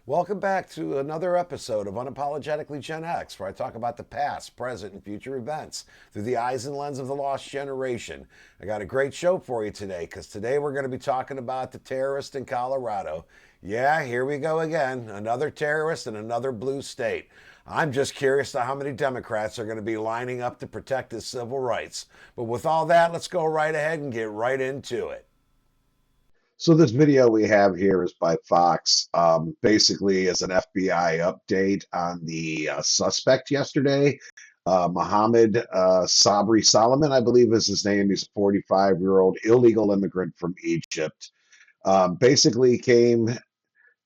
Welcome back to another episode of Unapologetically Gen X, where I talk about the past, present, and future events through the eyes and lens of the lost generation. I got a great show for you today, because today we're going to be talking about the terrorist in Colorado. Yeah, here we go again. Another terrorist in another blue state. I'm just curious to how many Democrats are going to be lining up to protect his civil rights. But with all that, let's go right ahead and get right into it. So this video we have here is by Fox. Basically, is an FBI update on the suspect yesterday. Mohammed Sabri Solomon, I believe is his name. He's a 45-year-old illegal immigrant from Egypt. Basically came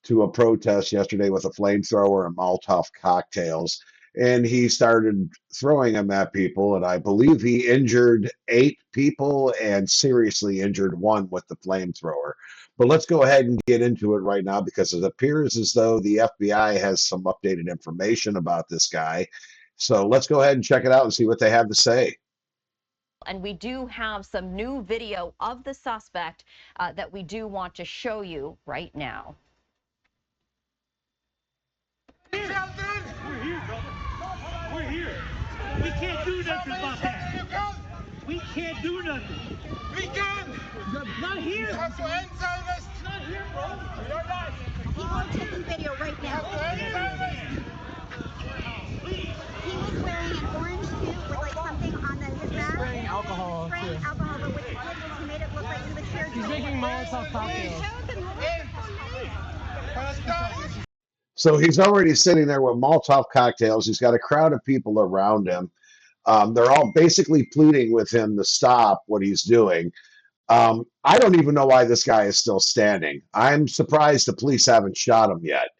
to a protest yesterday with a flamethrower and Molotov cocktails. And he started throwing them at people. And I believe he injured 8 people and seriously injured 1 with the flamethrower. But let's go ahead and get into it right now, because it appears as though the FBI has some updated information about this guy. So let's go ahead and check it out and see what they have to say. And we do have some new video of the suspect that we do want to show you right now. We're here, brother. We're here. We can't do nothing about that. We can't do nothing. We can! Not here. You have to answer this! Not here, bro. You're not! People taking video right You have to now. answer this! He was wearing an orange suit with like something on his back. Spraying alcohol, Spraying too. alcohol, but what he did was he made it look like he was here. He's making Molotov cocktails. So he's already sitting there with Molotov cocktails. He's got a crowd of people around him. They're all basically pleading with him to stop what he's doing. I don't even know why this guy is still standing. I'm surprised the police haven't shot him yet.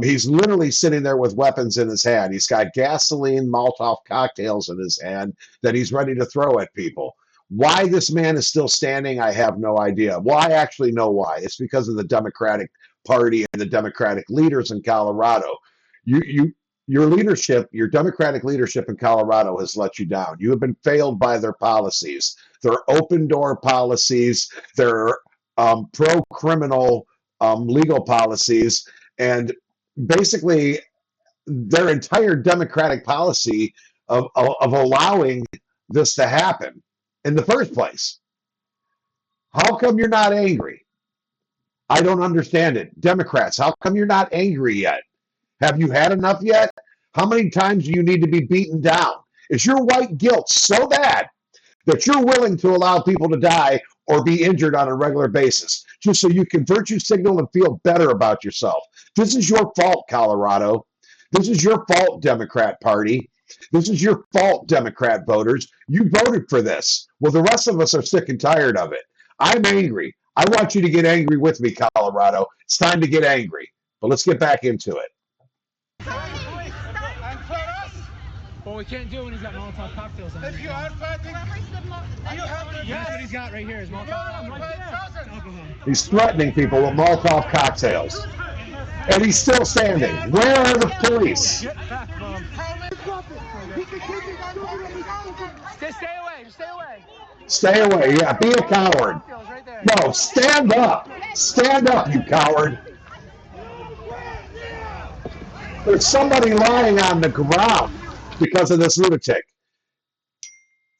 He's literally sitting there with weapons in his hand. He's got gasoline, Molotov cocktails in his hand that he's ready to throw at people. Why this man is still standing, I have no idea. Well, I actually know why. It's because of the Democratic Party and the Democratic leaders in Colorado. Your leadership, your Democratic leadership in Colorado has let you down. You have been failed by their policies, their open door policies, their pro-criminal legal policies, and basically their entire Democratic policy of allowing this to happen in the first place. How come you're not angry? I don't understand it. Democrats, how come you're not angry yet? Have you had enough yet? How many times do you need to be beaten down? Is your white guilt so bad that you're willing to allow people to die or be injured on a regular basis just so you can virtue signal and feel better about yourself? This is your fault, Colorado. This is your fault, Democrat Party. This is your fault, Democrat voters. You voted for this. Well, the rest of us are sick and tired of it. I'm angry. I want you to get angry with me, Colorado. It's time to get angry. But let's get back into it. Well, we can't do it when he's got Molotov cocktails in If you him. are fighting, you have to... That's what he's got right here is Molotov You're cocktails. right. Alcohol. He's threatening people with Molotov cocktails. And he's still standing. Where are the police? Get back, bum. Stay away. Just stay away. Stay away. Yeah, be a coward. Cocktails right there. No, stand up. Stand up, you coward. There's somebody lying on the ground because of this lunatic.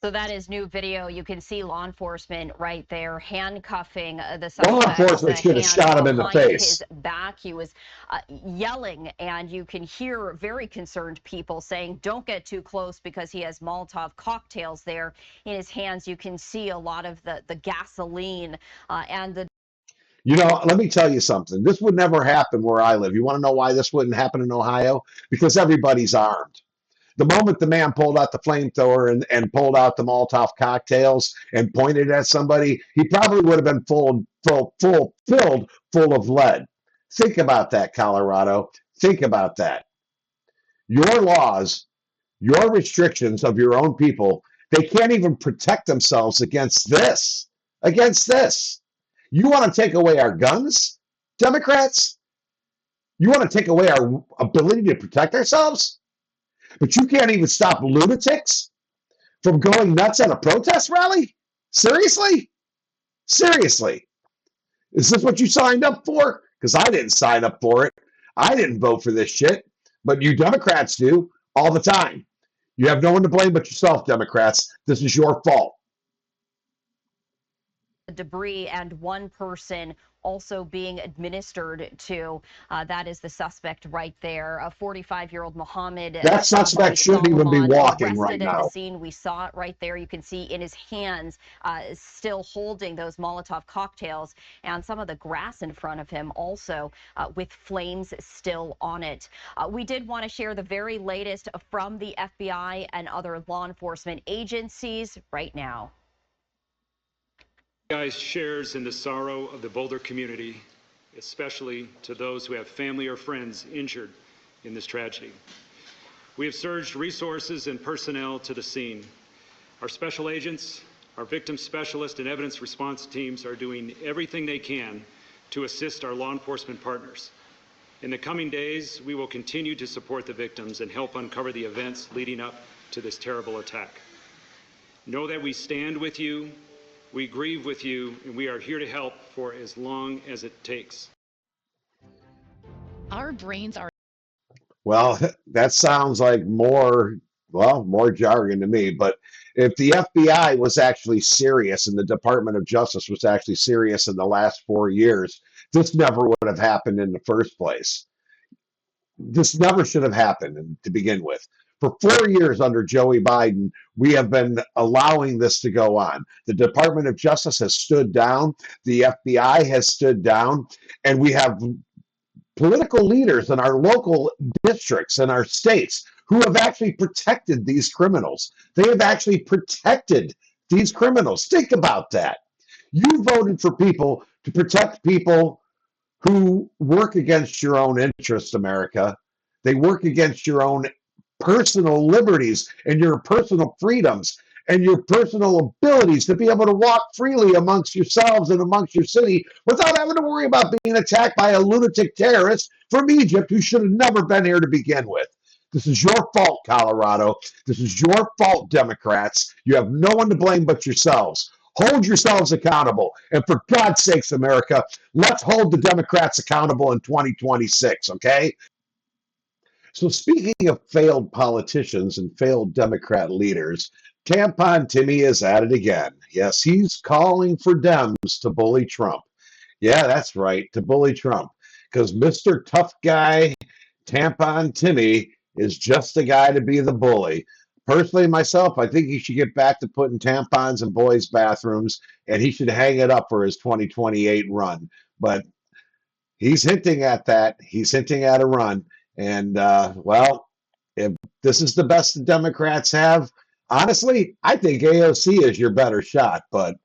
So that is new video. You can see law enforcement right there handcuffing the suspect. Law enforcement should have shot him in the behind face. His back. He was yelling, and you can hear very concerned people saying, "Don't get too close," because he has Molotov cocktails there in his hands. You can see a lot of the gasoline and the. You know, let me tell you something. This would never happen where I live. You want to know why this wouldn't happen in Ohio? Because everybody's armed. The moment the man pulled out the flamethrower and pulled out the Molotov cocktails and pointed at somebody, he probably would have been filled full of lead. Think about that, Colorado. Think about that. Your laws, your restrictions of your own people, they can't even protect themselves against this. Against this. You want to take away our guns, Democrats? You want to take away our ability to protect ourselves? But you can't even stop lunatics from going nuts at a protest rally? Seriously? Seriously? Is this what you signed up for? Because I didn't sign up for it. I didn't vote for this shit, but you Democrats do all the time. You have no one to blame but yourself, Democrats. This is your fault. Debris and one person also being administered to. That is the suspect right there. A 45-year-old Mohammed. That suspect shouldn't even be walking arrested right at now. the scene. We saw it right there. You can see in his hands still holding those Molotov cocktails, and some of the grass in front of him also with flames still on it. We did want to share the very latest from the FBI and other law enforcement agencies right now. Guys shares in the sorrow of the Boulder community, especially to those who have family or friends injured in this tragedy. We have surged resources and personnel to the scene. Our special agents, our victim specialists, and evidence response teams are doing everything they can to assist our law enforcement partners. In the coming days, we will continue to support the victims and help uncover the events leading up to this terrible attack. Know that we stand with you, we grieve with you, and we are here to help for as long as it takes. Our brains are. Well, that sounds like more jargon to me. But if the FBI was actually serious and the Department of Justice was actually serious in the last 4 years, this never would have happened in the first place. This never should have happened to begin with. For 4 years under Joey Biden, we have been allowing this to go on. The Department of Justice has stood down. The FBI has stood down. And we have political leaders in our local districts and our states who have actually protected these criminals. They have actually protected these criminals. Think about that. You voted for people to protect people who work against your own interests, America. They work against your own personal liberties and your personal freedoms and your personal abilities to be able to walk freely amongst yourselves and amongst your city without having to worry about being attacked by a lunatic terrorist from Egypt who should have never been here to begin with. This is your fault, Colorado. This is your fault, Democrats. You have no one to blame but yourselves. Hold yourselves accountable. And for God's sakes, America, let's hold the Democrats accountable in 2026, okay? So speaking of failed politicians and failed Democrat leaders, Tampon Timmy is at it again. Yes, he's calling for Dems to bully Trump. Yeah, that's right, to bully Trump. Because Mr. Tough Guy, Tampon Timmy, is just the guy to be the bully. Personally, myself, I think he should get back to putting tampons in boys' bathrooms, and he should hang it up for his 2028 run. But he's hinting at that. He's hinting at a run. And, well, if this is the best the Democrats have, honestly, I think AOC is your better shot. But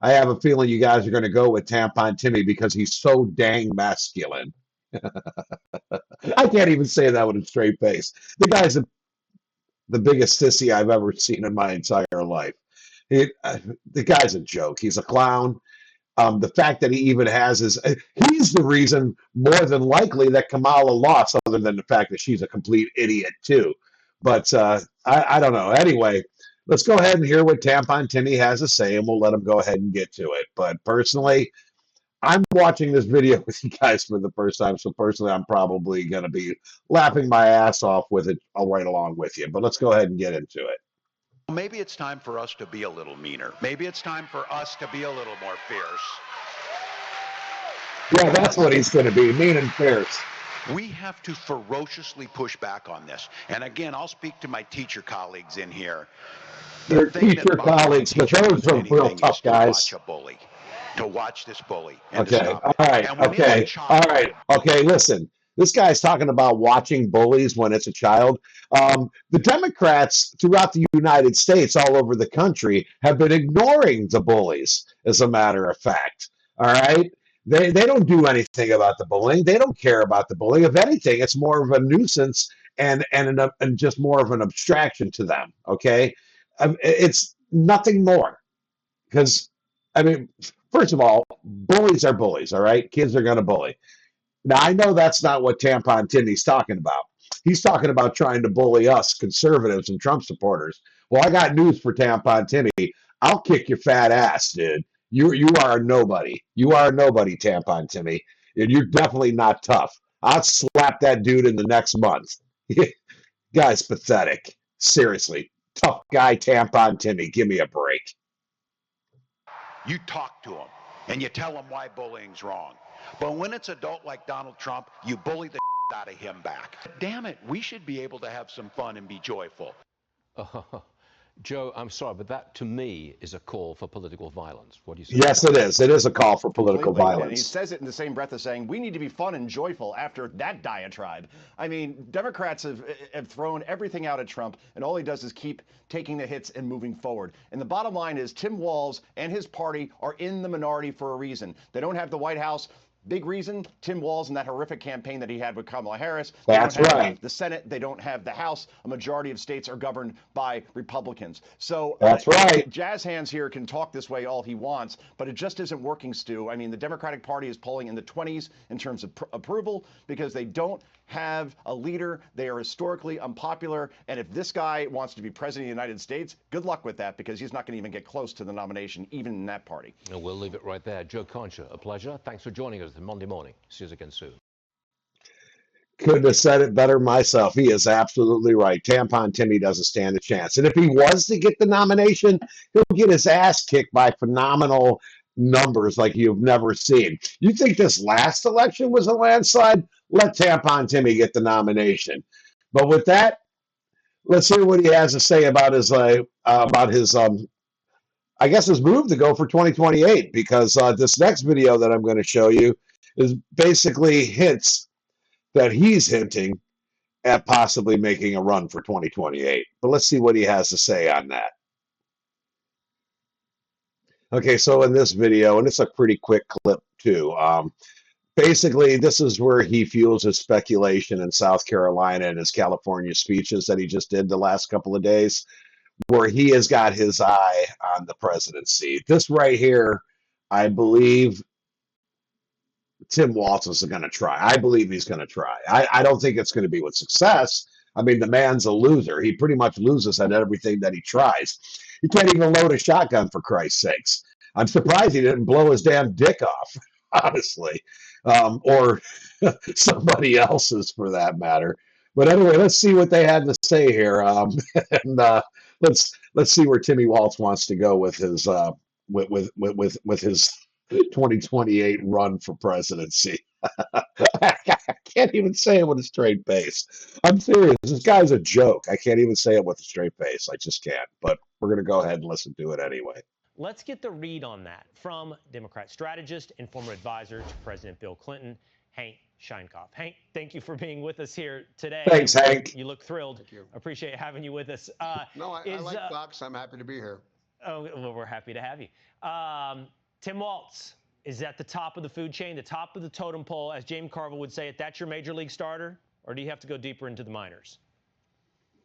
I have a feeling you guys are going to go with Tampon Timmy because he's so dang masculine. I can't even say that with a straight face. The guy's the biggest sissy I've ever seen in my entire life. The guy's a joke. He's a clown. The fact that he even has he's the reason more than likely that Kamala lost, other than the fact that she's a complete idiot too. But I don't know. Anyway, let's go ahead and hear what Tampon Timmy has to say, and we'll let him go ahead and get to it. But personally, I'm watching this video with you guys for the first time, so personally, I'm probably going to be laughing my ass off with it right along with you. But let's go ahead and get into it. Maybe it's time for us to be a little meaner. Maybe it's time for us to be a little more fierce. Yeah, that's what he's going to be, mean and fierce. We have to ferociously push back on this. And again, I'll speak to my teacher colleagues in here. Your teacher colleagues, but those are real tough guys. To watch this bully. Okay, all right, okay, all right, okay, listen. This guy's talking about watching bullies when it's a child. The Democrats throughout the United States, all over the country, have been ignoring the bullies, as a matter of fact. All right? They don't do anything about the bullying. They don't care about the bullying. If anything, it's more of a nuisance and just more of an abstraction to them, okay? It's nothing more. Because, I mean, first of all, bullies are bullies, all right? Kids are going to bully. Now, I know that's not what Tampon Timmy's talking about. He's talking about trying to bully us conservatives and Trump supporters. Well, I got news for Tampon Timmy. I'll kick your fat ass, dude. You are a nobody. You are a nobody, Tampon Timmy. And you're definitely not tough. I'll slap that dude in the next month. Guy's pathetic. Seriously. Tough guy, tampon Timmy. Give me a break. You talk to them and you tell them why bullying's wrong. But when it's adult like Donald Trump, you bully the out of him back. Damn it, we should be able to have some fun and be joyful. Joe, I'm sorry, but that to me is a call for political violence. What do you say? Yes, it is. It is a call for political Completely. And he violence. says it in the same breath as saying we need to be fun and joyful after that diatribe. I mean, Democrats have thrown everything out at Trump, and all he does is keep taking the hits and moving forward. And the bottom line is Tim Walz and his party are in the minority for a reason. They don't have the White House. Big reason, Tim Walz and that horrific campaign that he had with Kamala Harris. That's right. The Senate, they don't have the House. A majority of states are governed by Republicans. So that's right. Jazz Hands here can talk this way all he wants, but it just isn't working, Stu. I mean, the Democratic Party is polling in the 20s in terms of approval because they don't have a leader. They are historically unpopular. And if this guy wants to be president of the United States, good luck with that because he's not going to even get close to the nomination, even in that party. And we'll leave it right there. Joe Concha, a pleasure. Thanks for joining us Monday morning. See you again soon. Couldn't have said it better myself. He is absolutely right. Tampon Timmy doesn't stand a chance. And if he was to get the nomination, he'll get his ass kicked by phenomenal numbers like you've never seen. You think this last election was a landslide? Let Tampon Timmy get the nomination. But with that, let's hear what he has to say about his I guess his move to go for 2028, because this next video that I'm going to show you is basically hints that he's hinting at possibly making a run for 2028. But let's see what he has to say on that. Okay, so in this video, and it's a pretty quick clip too, basically this is where he fuels his speculation in South Carolina and his California speeches that he just did the last couple of days, where he has got his eye on the presidency. This right here, I believe Tim Walz is going to try. I believe he's going to try. I don't think it's going to be with success. I mean, the man's a loser. He pretty much loses at everything that he tries. He can't even load a shotgun, for Christ's sakes. I'm surprised he didn't blow his damn dick off, honestly, or somebody else's for that matter. But anyway, let's see what they had to say here, and let's see where Timmy Walz wants to go with his with his 2028 run for presidency. I can't even say it with a straight face. I'm serious. This guy's a joke. I can't even say it with a straight face. I just can't. But we're going to go ahead and listen to it anyway. Let's get the read on that from Democrat strategist and former advisor to President Bill Clinton, Hank Sheinkopf. Hank, thank you for being with us here today. Thanks, Hank. You look thrilled. Thank you. Appreciate having you with us. No, I like Fox. I'm happy to be here. Oh, well, we're happy to have you. Tim Walz is at the top of the food chain, the top of the totem pole, as James Carville would say it. That's your major league starter, or do you have to go deeper into the minors?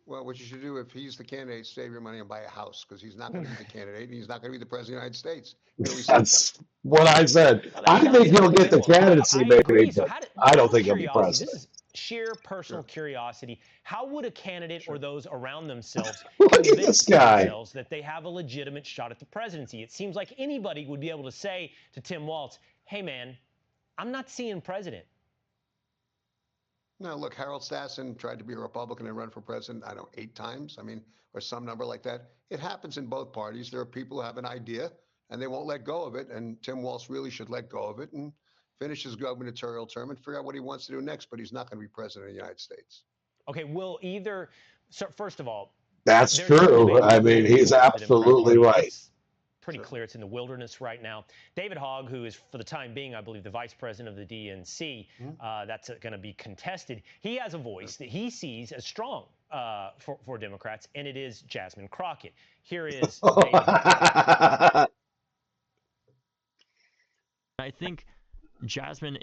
Well, what you should do if he's the candidate, save your money and buy a house, because he's not going to be the candidate, and he's not going to be the president of the United States. Really That's what I said. I think he'll get the candidacy, maybe, but I don't think he'll be president. This is sheer personal curiosity. How would a candidate or those around themselves Look at convince this guy. themselves that they have a legitimate shot at the presidency? It seems like anybody would be able to say to Tim Walz, hey, man, I'm not seeing president. No, look, Harold Stassen tried to be a Republican and run for president, 8 times, or some number like that. It happens in both parties. There are people who have an idea, and they won't let go of it, and Tim Walz really should let go of it and finish his gubernatorial term and figure out what he wants to do next, but he's not going to be president of the United States. Okay, so first of all, that's true. I mean, he's absolutely right. It's pretty clear it's in the wilderness right now. David Hogg, who is, for the time being, I believe, the vice president of the DNC, that's going to be contested. He has a voice that he sees as strong for Democrats, and it is Jasmine Crockett. Here is David Hogg. I think Jasmine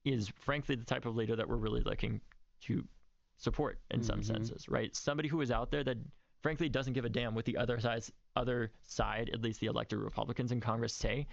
is frankly the type of leader that we're really looking to support in some senses, right? Somebody who is out there that frankly doesn't give a damn what the other side, at least the elected Republicans in Congress say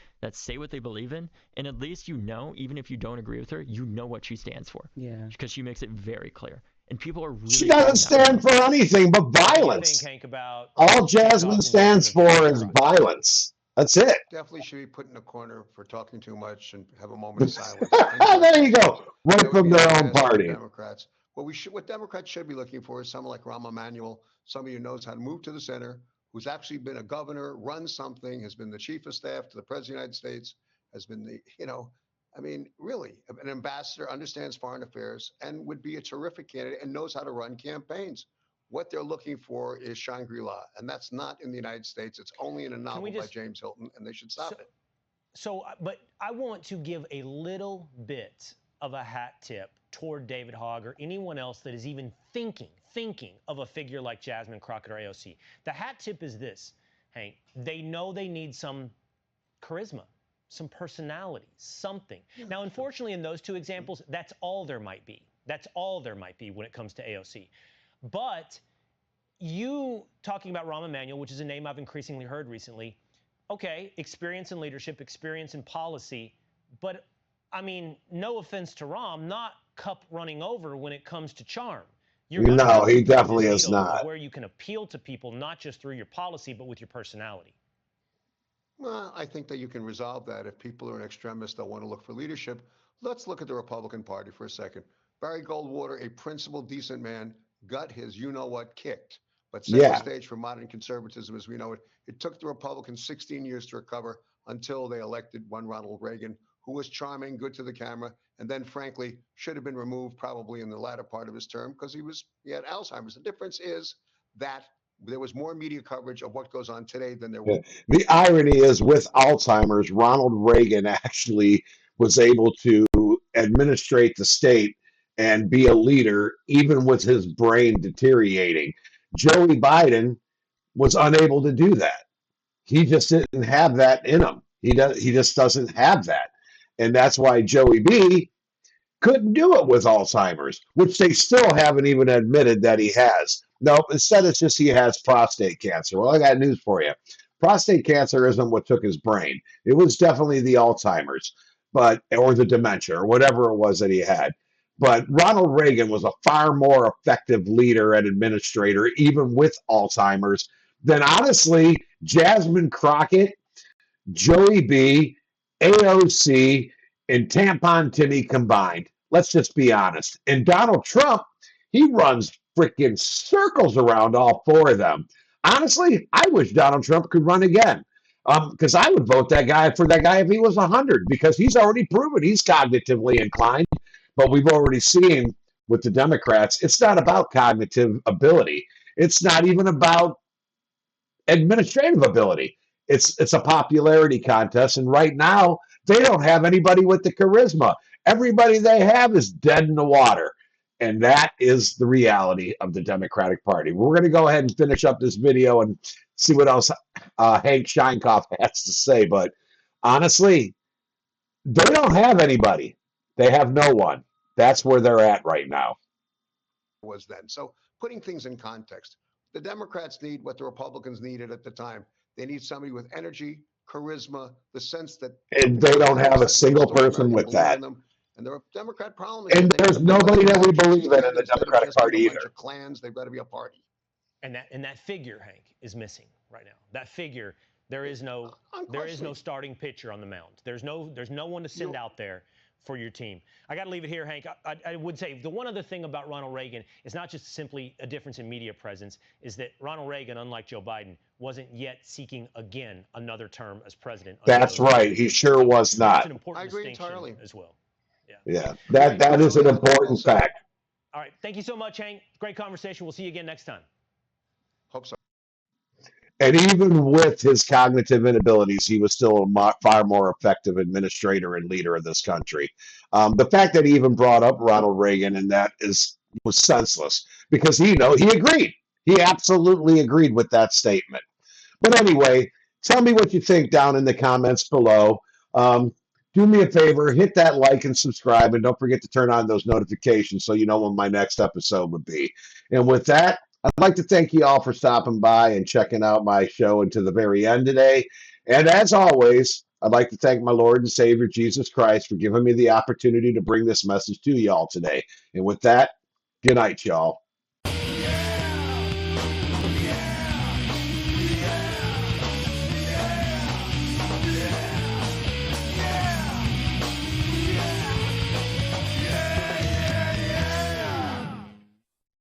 what they believe in, and at least even if you don't agree with her, you know what she stands for. Yeah. Because she makes it very clear. And people are really... She doesn't stand for anything but violence. Hank, about all Jasmine stands for is violence. That's it. Definitely should be put in a corner for talking too much and have a moment of silence. There you go. Right That would from be their the own best for party. Democrats. What Democrats should be looking for is someone like Rahm Emanuel, somebody who knows how to move to the center, who's actually been a governor, run something, has been the chief of staff to the president of the United States, has been really an ambassador, understands foreign affairs, and would be a terrific candidate and knows how to run campaigns. What they're looking for is Shangri-La, and that's not in the United States. It's only in a novel by James Hilton, and they should stop it. But I want to give a little bit of a hat tip toward David Hogg or anyone else that is even thinking of a figure like Jasmine Crockett or AOC. The hat tip is this, Hank. They know they need some charisma, some personality, something. Now, unfortunately, in those two examples, that's all there might be. That's all there might be when it comes to AOC. But you talking about Rahm Emanuel, which is a name I've increasingly heard recently, okay, experience in leadership, experience in policy, but I mean, no offense to Rahm, not cup running over when it comes to charm. No, he definitely is not. Where you can appeal to people, not just through your policy, but with your personality. Well, I think that you can resolve that. If people are an extremist that want to look for leadership, let's look at the Republican Party for a second. Barry Goldwater, a principled, decent man, got his you-know-what kicked. But set the stage for modern conservatism as we know it. It took the Republicans 16 years to recover until they elected one Ronald Reagan, who was charming, good to the camera, and then, frankly, should have been removed probably in the latter part of his term because he had Alzheimer's. The difference is that there was more media coverage of what goes on today than there was. The irony is, with Alzheimer's, Ronald Reagan actually was able to administrate the state and be a leader, even with his brain deteriorating. Joey Biden was unable to do that. He just didn't have that in him. He just doesn't have that. And that's why Joey B couldn't do it with Alzheimer's, which they still haven't even admitted that he has. No, instead it's just he has prostate cancer. Well, I got news for you. Prostate cancer isn't what took his brain. It was definitely the Alzheimer's, or the dementia, or whatever it was that he had. But Ronald Reagan was a far more effective leader and administrator, even with Alzheimer's, than honestly Jasmine Crockett, Joey B, AOC, and Tampon Timmy combined. Let's just be honest. And Donald Trump, he runs freaking circles around all four of them. Honestly, I wish Donald Trump could run again. Because I would vote for that guy if he was 100, because he's already proven he's cognitively inclined. But we've already seen with the Democrats, it's not about cognitive ability. It's not even about administrative ability. It's a popularity contest, and right now they don't have anybody with the charisma. Everybody they have is dead in the water, and that is the reality of the Democratic Party. We're going to go ahead and finish up this video and see what else Hank Scheinkopf has to say, but honestly, they don't have anybody. They have no one. That's where they're at right now. Was then. So putting things in context, the Democrats need what the Republicans needed at the time. They need somebody with energy, charisma, the sense that... And they don't have a single person with that. And the Democrat problem is... And there's nobody that we believe in the Democratic Party either. Clans, they've got to be a party. And that figure, Hank, is missing right now. That figure, there is no starting pitcher on the mound. There's no one to send out there for your team. I got to leave it here, Hank. I would say the one other thing about Ronald Reagan is not just simply a difference in media presence, is that Ronald Reagan, unlike Joe Biden, wasn't yet seeking again another term as president. That's right. He sure was not. That's an important distinction entirely as well. Yeah, that is an important fact. All right. Thank you so much, Hank. Great conversation. We'll see you again next time. Hope so. And even with his cognitive inabilities, he was still a far more effective administrator and leader of this country. The fact that he even brought up Ronald Reagan and that was senseless, because he agreed. He absolutely agreed with that statement. But anyway, tell me what you think down in the comments below. Do me a favor, hit that like and subscribe, and don't forget to turn on those notifications so you know when my next episode would be. And with that, I'd like to thank you all for stopping by and checking out my show until the very end today. And as always, I'd like to thank my Lord and Savior, Jesus Christ, for giving me the opportunity to bring this message to y'all today. And with that, good night, y'all.